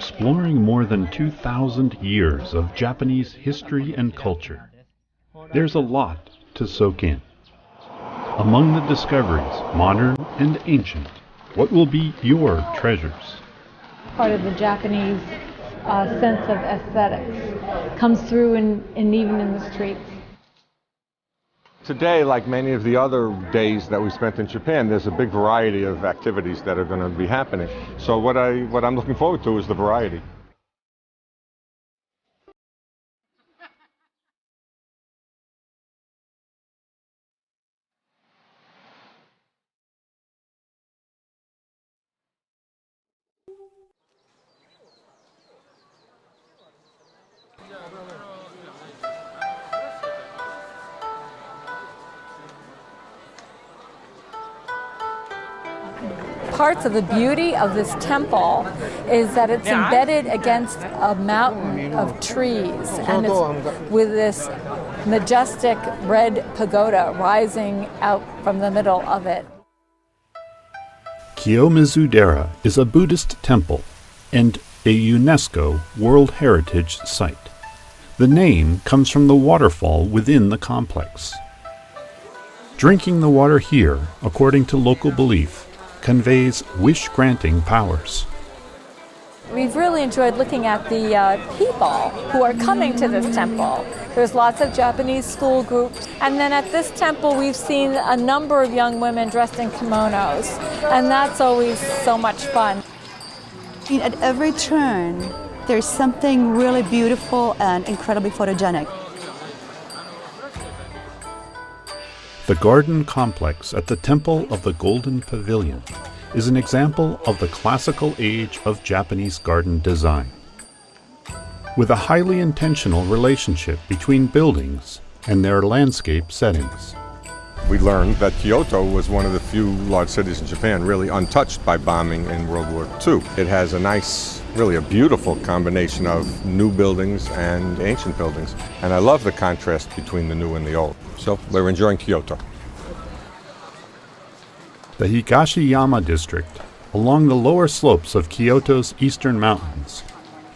exploring more than 2,000 years of Japanese history and culture. There's a lot to soak in. Among the discoveries, modern and ancient, what will be your treasures? Part of the Japanese sense of aesthetics comes through even in the streets. Today, like many of the other days that we spent in Japan, there's a big variety of activities that are going to be happening. So what I'm looking forward to is the variety. Parts of the beauty of this temple is that it's embedded against a mountain of trees, and it's with this majestic red pagoda rising out from the middle of it. Kiyomizu-dera is a Buddhist temple and a UNESCO World Heritage Site. The name comes from the waterfall within the complex. Drinking the water here, according to local belief, conveys wish-granting powers. We've really enjoyed looking at the people who are coming to this temple. There's lots of Japanese school groups, and then at this temple we've seen a number of young women dressed in kimonos, and that's always so much fun. At every turn, there's something really beautiful and incredibly photogenic. The garden complex at the Temple of the Golden Pavilion is an example of the classical age of Japanese garden design, with a highly intentional relationship between buildings and their landscape settings. We learned that Kyoto was one of the few large cities in Japan really untouched by bombing in World War II. It has a nice, really a beautiful combination of new buildings and ancient buildings. And I love the contrast between the new and the old. So we're enjoying Kyoto. The Higashiyama district, along the lower slopes of Kyoto's eastern mountains,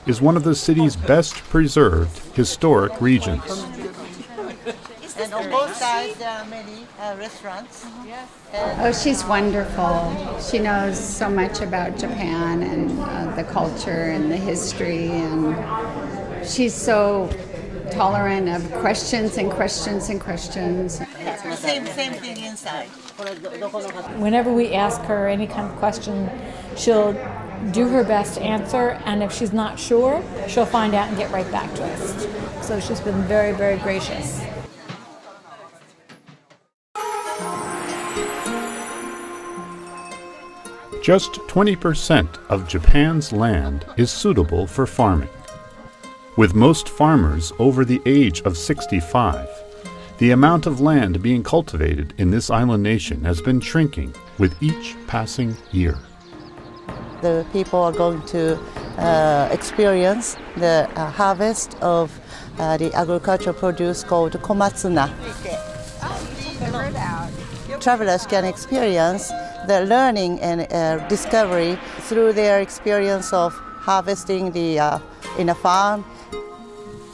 is one of the city's best preserved historic regions. And on both sides there are many restaurants. Oh, she's wonderful. She knows so much about Japan and the culture and the history, and she's so tolerant of questions and questions and questions. Same thing inside. Whenever we ask her any kind of question, she'll do her best to answer, and if she's not sure, she'll find out and get right back to us. So she's been very, very gracious. Just 20% of Japan's land is suitable for farming. With most farmers over the age of 65, the amount of land being cultivated in this island nation has been shrinking with each passing year. The people are going to experience the harvest of the agricultural produce called komatsuna. Travelers can experience the learning and discovery through their experience of harvesting in a farm.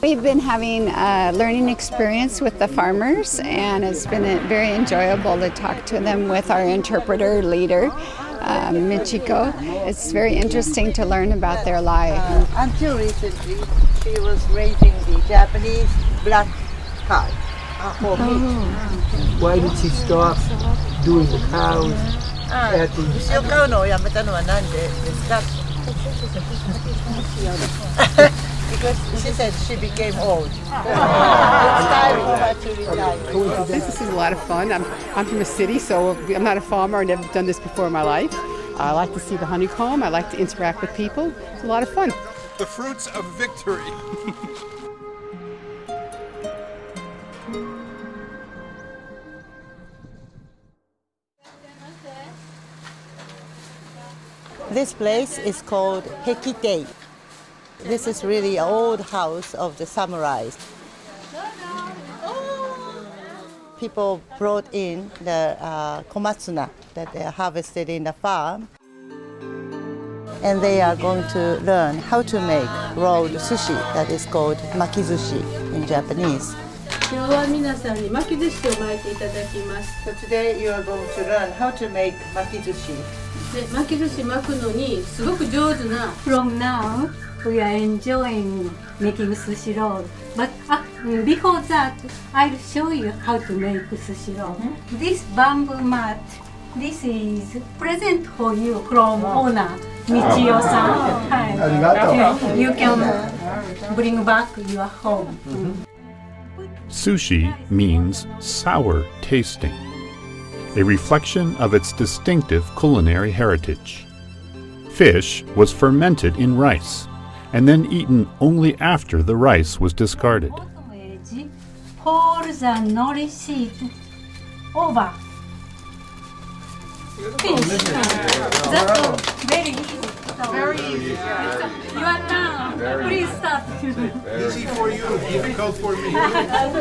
We've been having a learning experience with the farmers, and it's been very enjoyable to talk to them with our interpreter leader, Michiko. It's very interesting to learn about their life. Until recently, she was raising the Japanese black cow for meat. Why did she stop doing the cows at the... 牛飼うのをやめたのはなんでですか? Because she said she became old. It's time for her to retire. This is a lot of fun. I'm from a city, so I'm not a farmer. I've never done this before in my life. I like to see the honeycomb. I like to interact with people. It's a lot of fun. The fruits of victory. This place is called Hekitei. This is really an old house of the samurais. People brought in the komatsuna that they harvested in the farm. and they are going to learn how to make rolled sushi that is called makizushi in Japanese. 今日は皆さんに巻き寿司を巻いていただきます。 So today you are going to learn how to make makizushi. で巻き寿司巻くのにすごく上手な。From now, we are enjoying making sushi roll. But before that, I'll show you how to make sushi roll. This bamboo mat, this is present for you from owner Michio-san. Hi. You can bring back your home. Sushi means sour tasting, a reflection of its distinctive culinary heritage. Fish was fermented in rice and then eaten only after the rice was discarded. Pour the nori sheet over. Finish. That's very easy. Very easy. Your turn. Please start. Easy for you, difficult for me. Now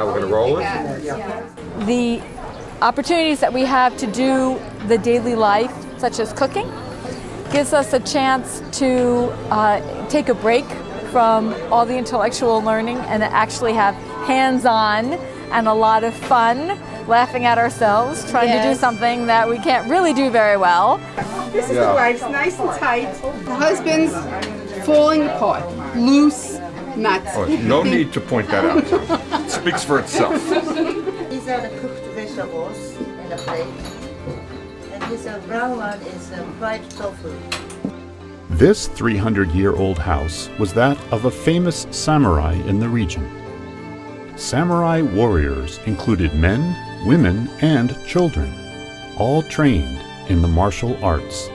we're going to roll it. The opportunities that we have to do the daily life, such as cooking, gives us a chance to take a break from all the intellectual learning and actually have hands-on and a lot of fun, laughing at ourselves, trying to do something that we can't really do very well. This is the rice, nice and tight. The husband's falling apart, loose, nuts. Oh, no need to point that out. It speaks for itself. These are the cooked vegetables in the plate. And this brown one is fried tofu. This 300-year-old house was that of a famous samurai in the region. Samurai warriors included men, women, and children, all trained in the martial arts.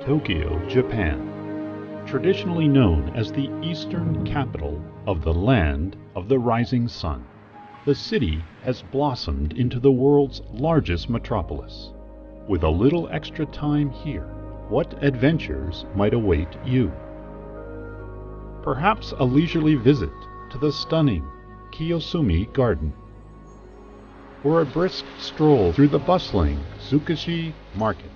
Tokyo, Japan, traditionally known as the eastern capital of the land of the rising sun. The city has blossomed into the world's largest metropolis. With a little extra time here, what adventures might await you? Perhaps a leisurely visit to the stunning Kiyosumi Garden, or a brisk stroll through the bustling Tsukushi Market,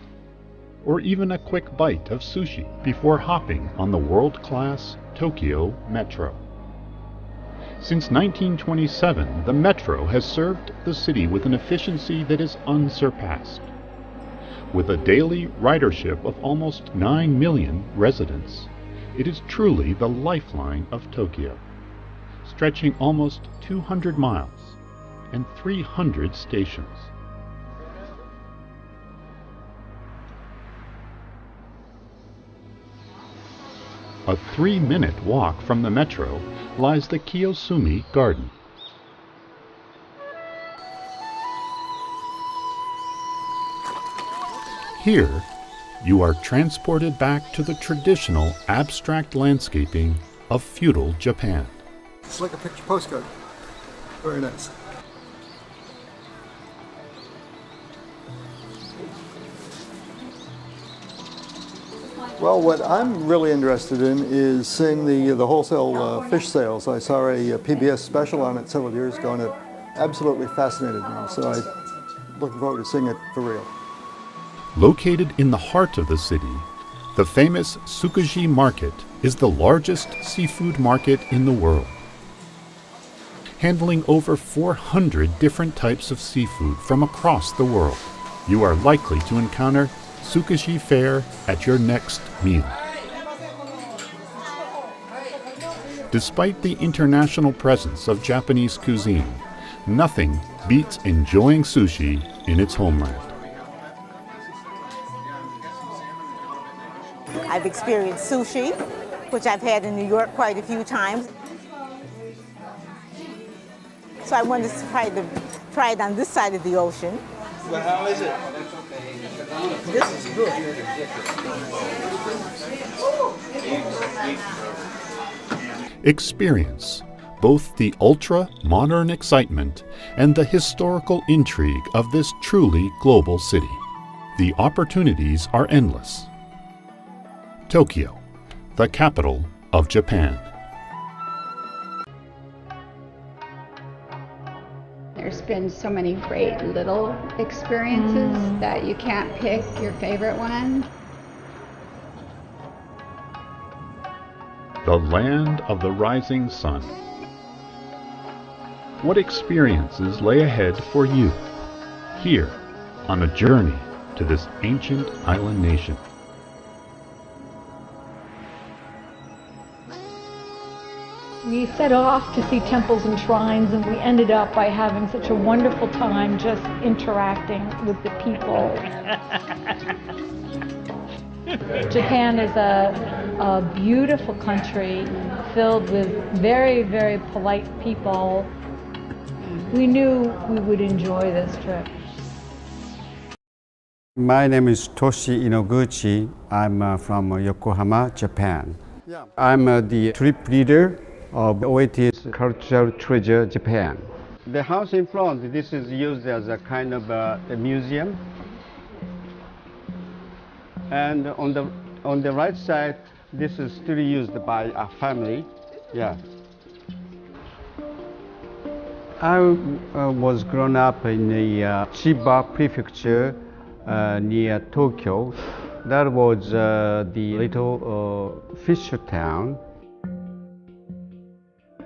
or even a quick bite of sushi before hopping on the world-class Tokyo Metro. Since 1927, the Metro has served the city with an efficiency that is unsurpassed. With a daily ridership of almost 9 million residents, it is truly the lifeline of Tokyo, stretching almost 200 miles and 300 stations. A 3-minute walk from the Metro lies the Kiyosumi Garden. Here, you are transported back to the traditional abstract landscaping of feudal Japan. It's like a picture postcard. Very nice. Well, what I'm really interested in is seeing the wholesale fish sales. I saw a PBS special on it several years ago, and it absolutely fascinated me. So I'm looking forward to seeing it for real. Located in the heart of the city, the famous Tsukushi Market is the largest seafood market in the world. Handling over 400 different types of seafood from across the world, you are likely to encounter Tsukushi fare at your next meal. Despite the international presence of Japanese cuisine, nothing beats enjoying sushi in its homeland. I've experienced sushi, which I've had in New York quite a few times. So I wanted to try it on this side of the ocean. Well, how is it? This is good. Experience both the ultra-modern excitement and the historical intrigue of this truly global city. The opportunities are endless. Tokyo, the capital of Japan. There's been so many great little experiences that you can't pick your favorite one. The land of the rising sun. What experiences lay ahead for you here on a journey to this ancient island nation? We set off to see temples and shrines, and we ended up by having such a wonderful time just interacting with the people. Japan is a beautiful country filled with very, very polite people. We knew we would enjoy this trip. My name is Toshi Inoguchi. I'm from Yokohama, Japan. I'm the trip leader of OAT's Cultural Treasure Japan. The house in front, this is used as a kind of a museum. And on the right side, this is still used by a family. Yeah. I was grown up in the Chiba prefecture near Tokyo. That was the little fisher town.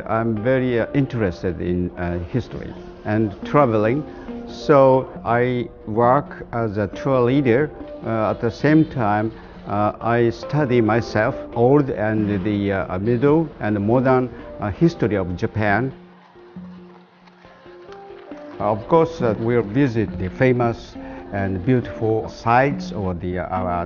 I'm very interested in history and traveling, so I work as a tour leader. At the same time, I study myself old and the middle and modern history of Japan. Of course, we'll visit the famous and beautiful sites or the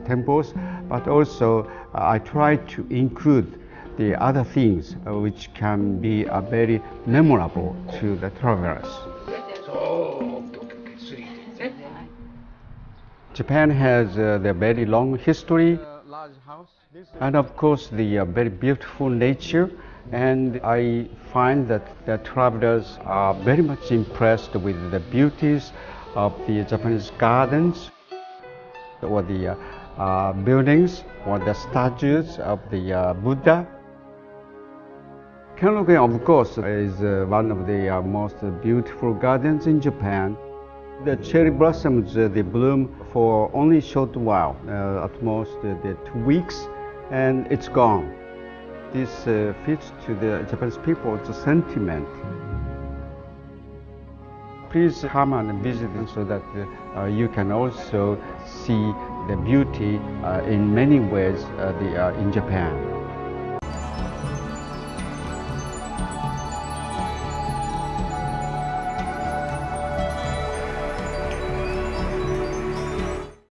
temples, but also I try to include the other things which can be very memorable to the travelers. Japan has the very long history and of course the very beautiful nature, and I find that the travelers are very much impressed with the beauties of the Japanese gardens or the buildings or the statues of the Buddha. Kanto, of course, is one of the most beautiful gardens in Japan. The cherry blossoms, they bloom for only a short while, at most 2 weeks, and it's gone. This fits to the Japanese people's sentiment. Please come and visit so that you can also see the beauty in many ways in Japan.